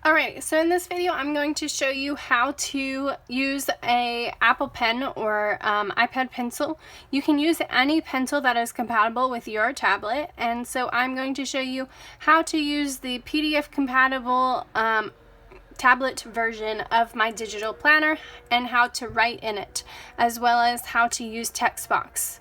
Alright, so in this video I'm going to show you how to use a Apple Pen or iPad pencil. You can use any pencil that is compatible with your tablet, and so I'm going to show you how to use the PDF compatible tablet version of my digital planner and how to write in it, as well as how to use text box.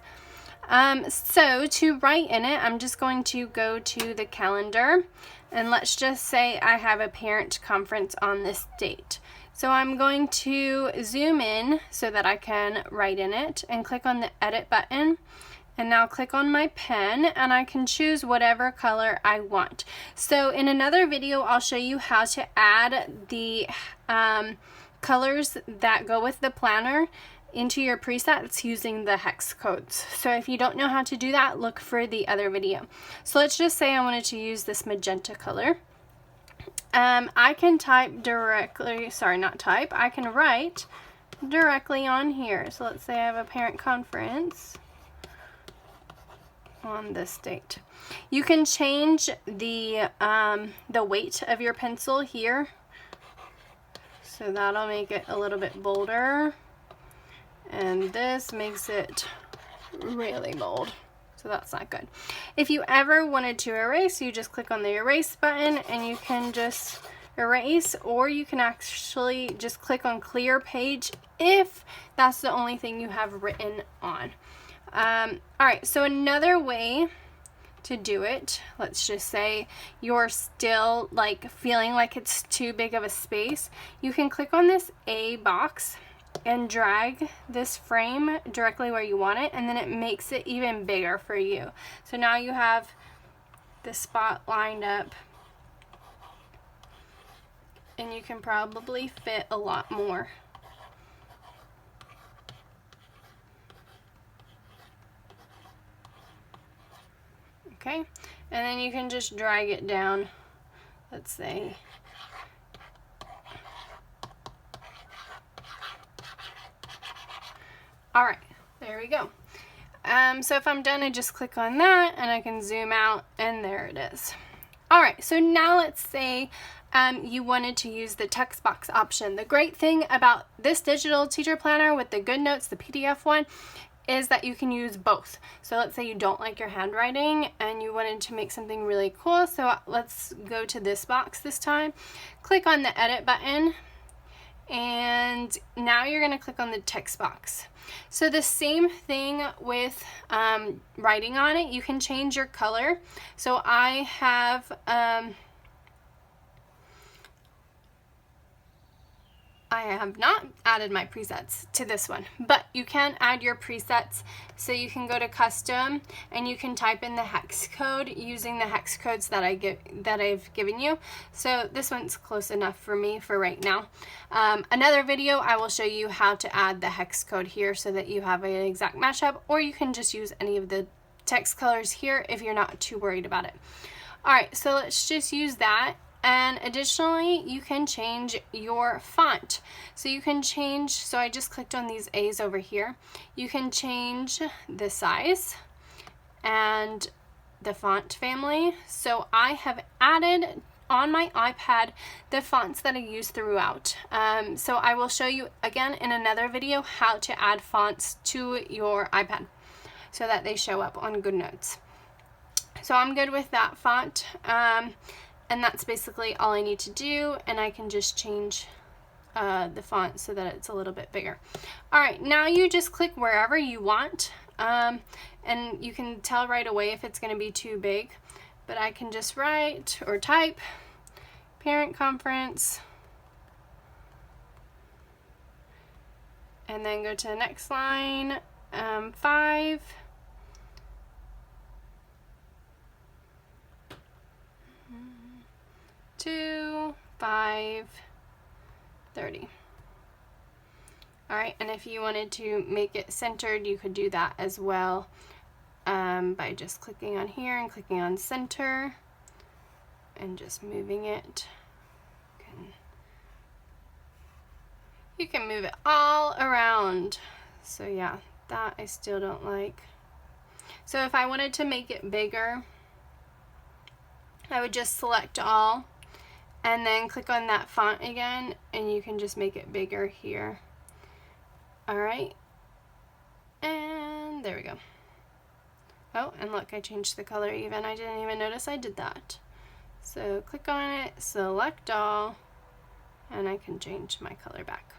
So to write in it, I'm just going to go to the calendar, and let's just say I have a parent conference on this date. So I'm going to zoom in so that I can write in it and click on the edit button, and now click on my pen, and I can choose whatever color I want. So in another video I'll show you how to add the colors that go with the planner into your presets using the hex codes. So if you don't know how to do that, look for the other video. So let's just say I wanted to use this magenta color. I can type directly, I can write directly on here. So let's say I have a parent conference on this date. You can change the weight of your pencil here. So that'll make it a little bit bolder. And this makes it really bold, so that's not good. If you ever wanted to erase, you just click on the erase button and you can just erase, or you can actually just click on clear page if that's the only thing you have written on. Alright, so another way to do it, let's just say you're still like feeling like it's too big of a space, you can click on this A box and drag this frame directly where you want it, and then it makes it even bigger for you. So now you have the spot lined up, and you can probably fit a lot more. Okay, and then you can just drag it down, let's say alright, there we go. So if I'm done, I just click on that and I can zoom out, and there it is. Alright, so now let's say you wanted to use the text box option. The great thing about this digital teacher planner with the GoodNotes, the PDF one, is that you can use both. So let's say you don't like your handwriting and you wanted to make something really cool. So let's go to this box this time. Click on the edit button, and now you're going to click on the text box. So the same thing with writing on it. You can change your color. So I have not added my presets to this one, but you can add your presets. So you can go to custom and you can type in the hex code using the hex codes that I've given you. So this one's close enough for me for right now. Another video I will show you how to add the hex code here so that you have an exact matchup, or you can just use any of the text colors here if you're not too worried about it. Alright, so let's just use that. And additionally, you can change your font. So you can change, so I just clicked on these A's over here. You can change the size and the font family. So I have added on my iPad the fonts that I use throughout. So I will show you again in another video how to add fonts to your iPad so that they show up on GoodNotes. So I'm good with that font. And that's basically all I need to do, and I can just change the font so that it's a little bit bigger. Alright, now you just click wherever you want, and you can tell right away if it's going to be too big, but I can just write or type parent conference, and then go to the next line, 5. 2, 5, 30. Alright, and if you wanted to make it centered, you could do that as well by just clicking on here and clicking on center and just moving it. You can move it all around. So yeah, that I still don't like. So if I wanted to make it bigger, I would just select all and then click on that font again, and you can just make it bigger here. All right, and there we go. Oh, and look, I changed the color even. I didn't even notice I did that. So click on it, select all, and I can change my color back.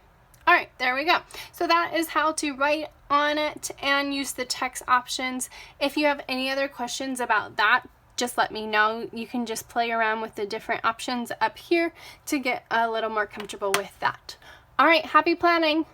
All right, there we go. So that is how to write on it and use the text options. If you have any other questions about that, just let me know. You can just play around with the different options up here to get a little more comfortable with that. All right, happy planning.